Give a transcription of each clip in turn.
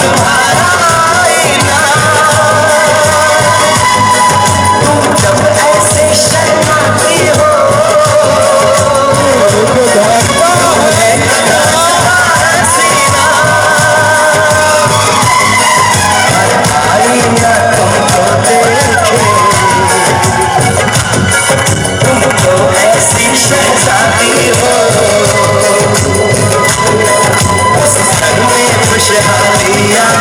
तुम्हारा आईना। तुम जब ऐसे शर्माती हो हसीना, आईना तुमको देखे, तुम तो ऐसी शहजादी हो, उस घर में खुशहालियाँ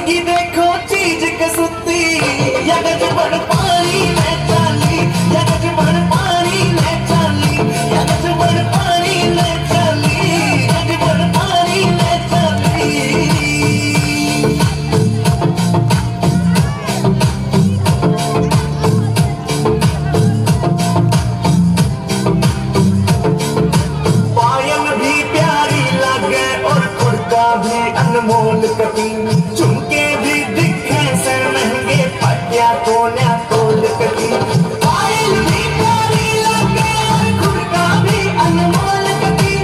की देखो चीज कसुती या गजबड़ पानी में चाली या गजबड़ पानी में चाली या गजबड़ पानी में चाली गजबड़ पानी में चाली पायल भी प्यारी लगे और कुर्ता भी अनमोल कटी झुमके भी दिखे से महंगे पटिया तोल्या तोल कटी पायल भी प्यारी लगे और कुर्ता भी अनमोल कटी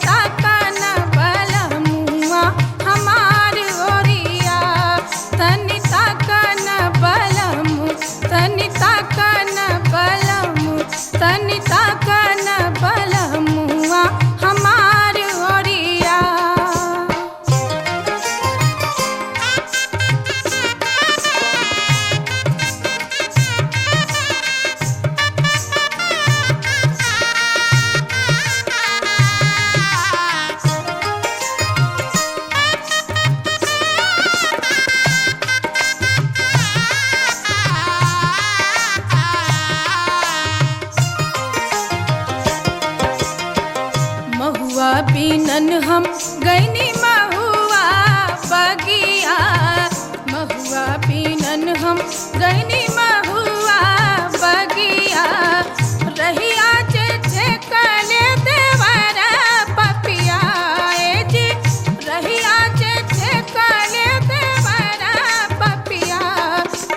ताकन बलमुआ हमार ओरिया तनि ताकन बलमु तनि ताकन बलमु तनि ताकन बलमुआ हमार ओरिया। महुआ बिनन हम गैनी महुआ बगिया महुआ बिनन हम गैनी महुआ बगिया रहिया जे कले देवर पपिया ए जी रहिया जे कले देवर पपिया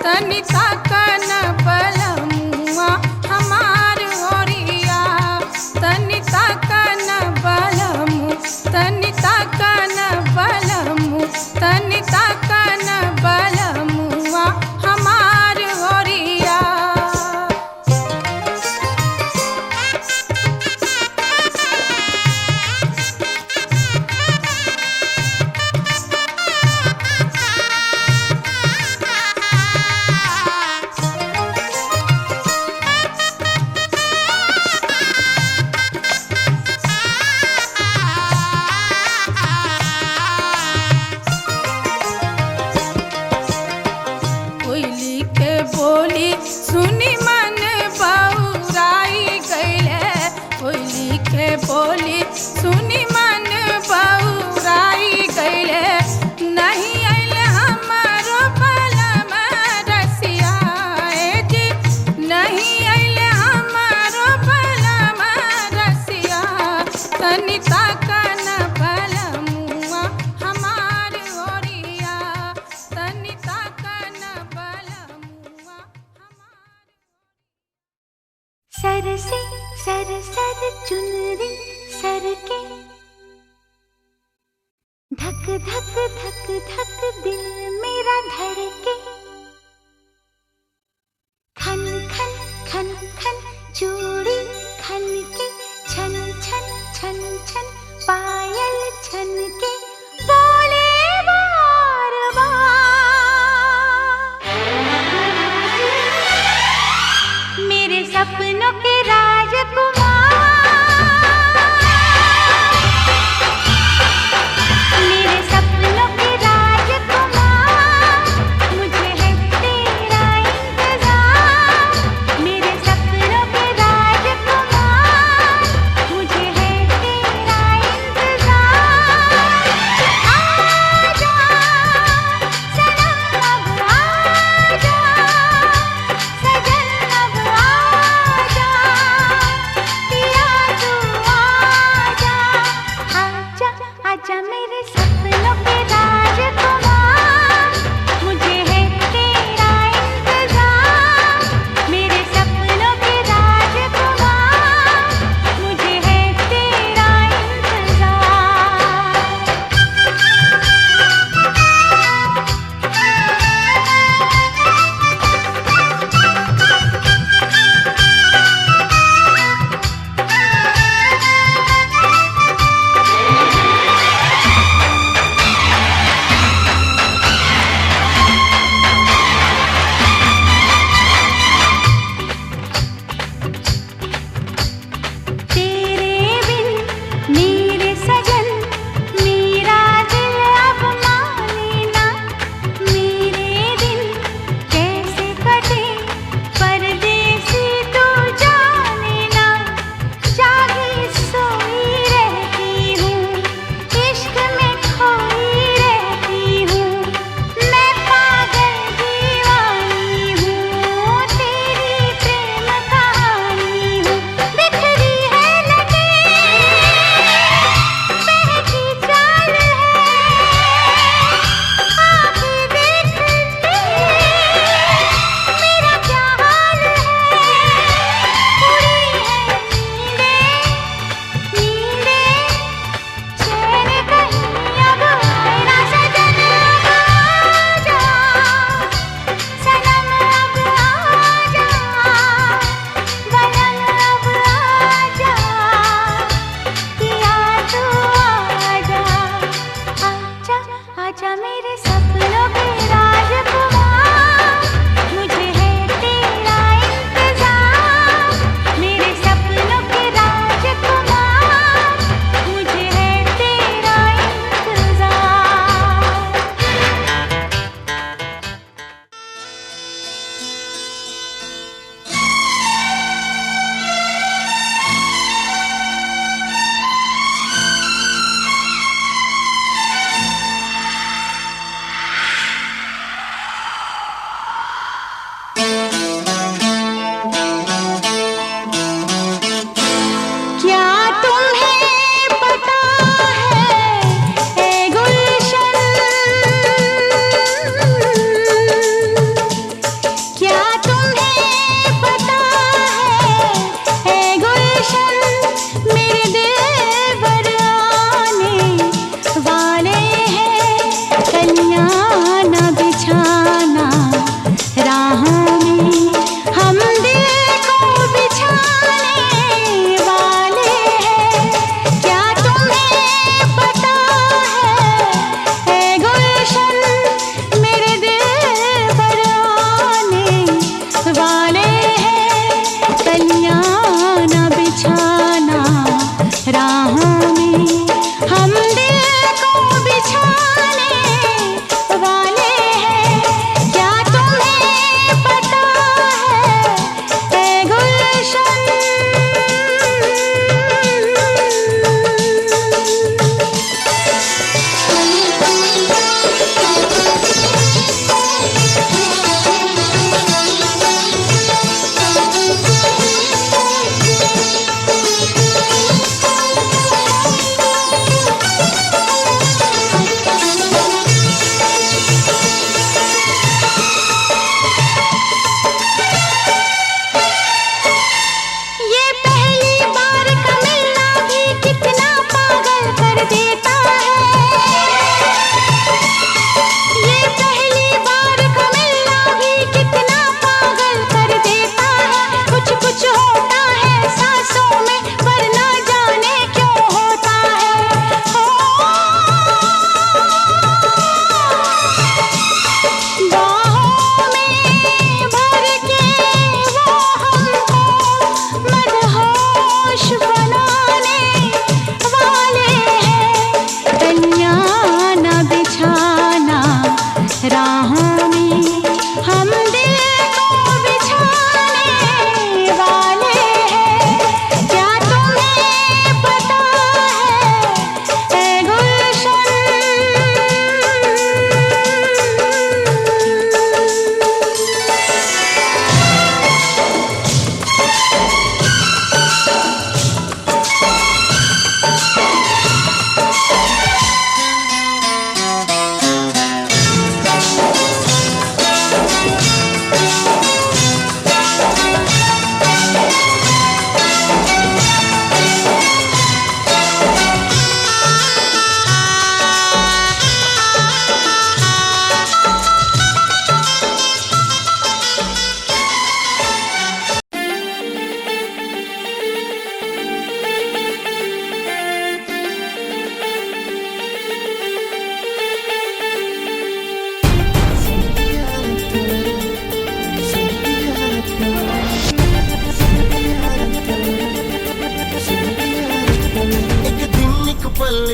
तनि ताकन बलमुआ हमार ओरिया तनि ताकन बलमु तनि ताकन बलमु तनि ताकन बलमुआ हमार ओरिया। कोयली के बोली सुनी मन बौराई गईले कोयली के बोली सुनी मन बौराई गईले नहीं आइले हमारो बलम रसिया ए जी नहीं आइले हमारो बलम रसिया तनि ताकन बलमुआ हमार ओरिया तनि ताकन बलमुआ हमार। सर से सर सर चुनरी सर के धक धक धक धक दिल मेरा धड़के खन खन खन खन चूड़ी खन के छन छन छन छन पायल छन के बोले बार बार मेरे सपनों के राजकुमार मेरे सपनों के राजकुमार मुझे है तेरा इंतजार मेरे सपनों के राजकुमार मुझे है तेरा इंतजार आजा सनम अब आजा सजन अब आजा पिया तू आजा आजा आजा मेरे सपनों के राजकुमार मुझे है तेरा इंतजार मेरे सपनों के राजकुमार मुझे है तेरा इंतजार।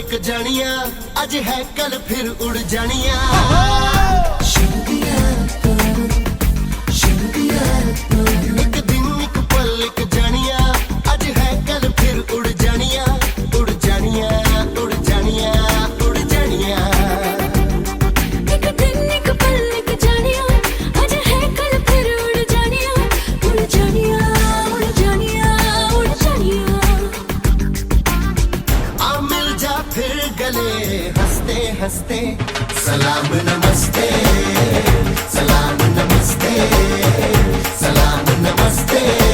लिक जानिया, अज है कल फिर उड़ जानिया। एक दिन एक पल लिक जानिया, अज है कल फिर उड़ जानिया, उड़ जानिया, उड़ जानिया, उड़ जानिया। एक दिन एक पल एक जानिया, आज है कल फिर उड़ जानिया, उड़ जानिया, उड़ जानिया, उड़ जानिया। आ मिल जा फिर गले हंसते हंसते, सलाम नमस्ते, सलाम नमस्ते, सलाम नमस्ते।